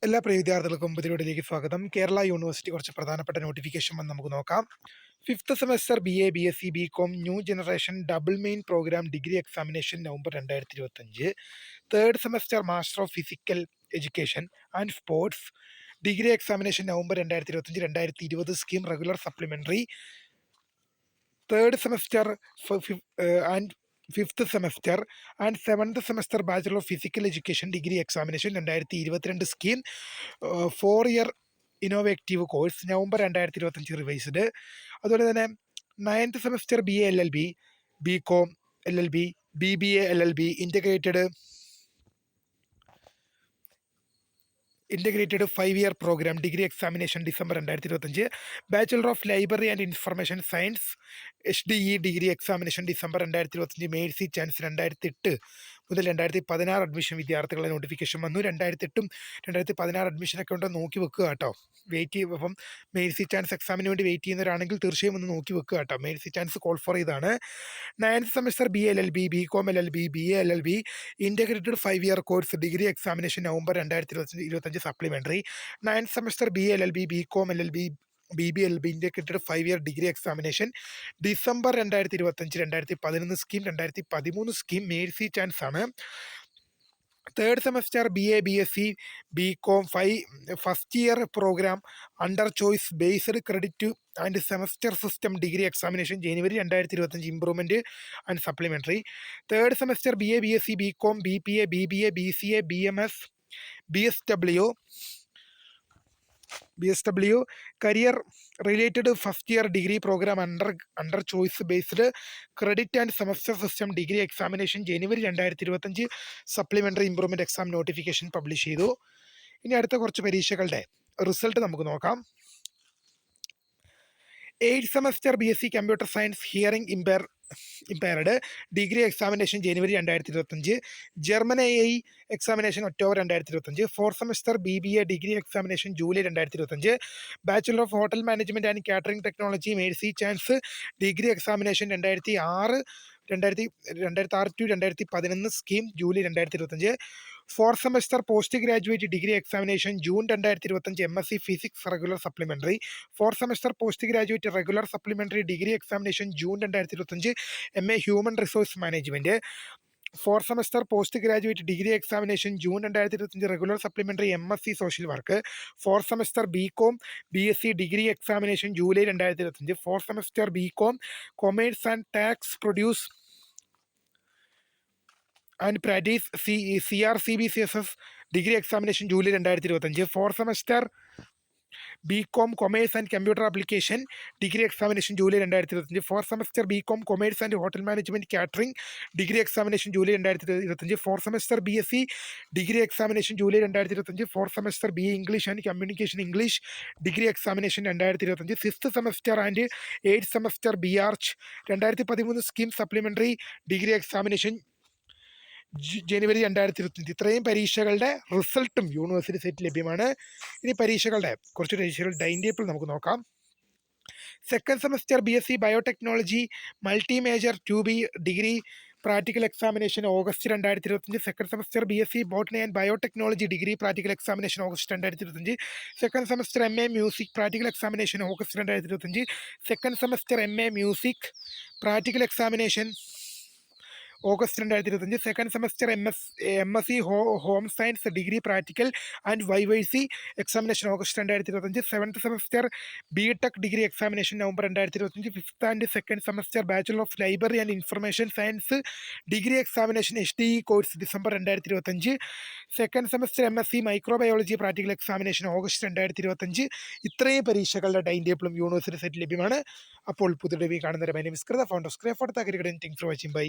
എല്ലാ പ്രിയ വിദ്യാർത്ഥികൾക്കും പുതിയതിലേക്ക് സ്വാഗതം. കേരള യൂണിവേഴ്സിറ്റി കുറച്ച് പ്രധാനപ്പെട്ട നോട്ടിഫിക്കേഷൻ വന്ന് നമുക്ക് നോക്കാം. Fifth semester BA, BSc, BCom new generation double main program degree examination November 2025. Third semester master of physical education and sports degree examination November 2025-2020 scheme regular supplementary. Third semester and fifth semester and seventh semester bachelor of physical education degree examination 2022 scheme 4 year innovative course November 2025 revised. അതുപോലെ തന്നെ ninth semester BA LLB, BCom LLB, BBA LLB integrated 5 year programme degree examination December 2025. Bachelor of library and information science HDE degree examination December 2025. Mercy chance 2008 മുതൽ 2016 admission വിദ്യാർത്ഥികളുടെ notification വന്നു. 2008ഉം 2016 അഡ്മിഷനൊക്കെ ഉണ്ടോ നോക്കി വെക്കുക കേട്ടോ. Wait ചെയ്യും. അപ്പം മേഴ്സി ചാൻസ് എക്സാമിന് വേണ്ടി വെയിറ്റ് ചെയ്യുന്നവരാണെങ്കിൽ തീർച്ചയായും ഒന്ന് നോക്കി വെക്കുക കേട്ടോ. മേഴ്സി ചാൻസ് കോൾ ഫോർ ചെയ്താണ്. Ninth semester BA LLB, BCom LLB, BA LLB integrated 5 year course degree examination November 2025 supplementary. Ninth semester BA LLB, BCom LLB, BBA LLB integrated 5 year degree examination December 2025. 2011 scheme, 2013 scheme mercy chance ആണ്. Third semester BA, BSc, BCom first year programme under choice based credit and semester system degree examination January 2025 improvement and supplementary. Third semester BA, BSc, BCom, BPA, BBA, BCA, BMS, BSW career related first year degree program under choice based credit and semester system degree examination January 2025 supplementary improvement exam notification publish ചെയ്തു. ഇനി അടുത്ത കുറച്ച് പരീക്ഷകളുടെ result നമുക്ക് നോക്കാം. 8th semester BSc computer science hearing impaired degree examination January 2025. German AI examination October 2025. Fourth semester BBA degree examination July 2025. Bachelor of hotel management and catering technology Mercy chance degree examination 2006 to 2011 scheme July 2025. Fourth semester post graduate degree examination June 2025 MSc physics regular supplementary. Fourth semester post graduate regular supplementary degree examination June 2025 MA human resource management. Fourth semester post graduate degree examination June 2025 regular supplementary MSc social work. Fourth semester BCom BSc degree examination July 2025. Fourth semester BCom commerce and tax produce and practice CRCBCSS degree examination July 2025. Fourth semester BCom commerce and computer application degree examination July 2025. Fourth semester BCom commerce and hotel management catering degree examination July 2025. Fourth semester BSc degree examination July 2025. Fourth semester BA English and communication English degree examination 2025. Fifth semester and 8th semester BArch 2013 scheme supplementary degree examination ജനുവരി 2025. ഇത്രയും പരീക്ഷകളുടെ റിസൾട്ടും university സൈറ്റിൽ ലഭ്യമാണ്. ഇനി കുറച്ച് പരീക്ഷകളുടെ time table നമുക്ക് നോക്കാം. Second semester BSc biotechnology multi major 2B degree practical examination August 2025. Second semester BSc botany and biotechnology degree practical examination August 2025. Second semester MA music practical examination August 2025. Second semester MA music practical examination August 2025. Second semester MSc home science degree practical and YYC examination August 2025. Seventh semester BTech degree examination November 2025. Fifth and second semester bachelor of library and information science degree examination HDE course December 2025. Second semester MSc microbiology practical examination August 2025. ഇത്രയും പരീക്ഷകളുടെ time ടേബിളും university സൈറ്റിൽ ലഭ്യമാണ്. അപ്പോൾ പുതിയ കാണുന്നവരെ my name is Kritha, founder of സ്ക്രേ ഫോർ താങ്ക് ഫോർ വാച്ചിങ്. ബൈ.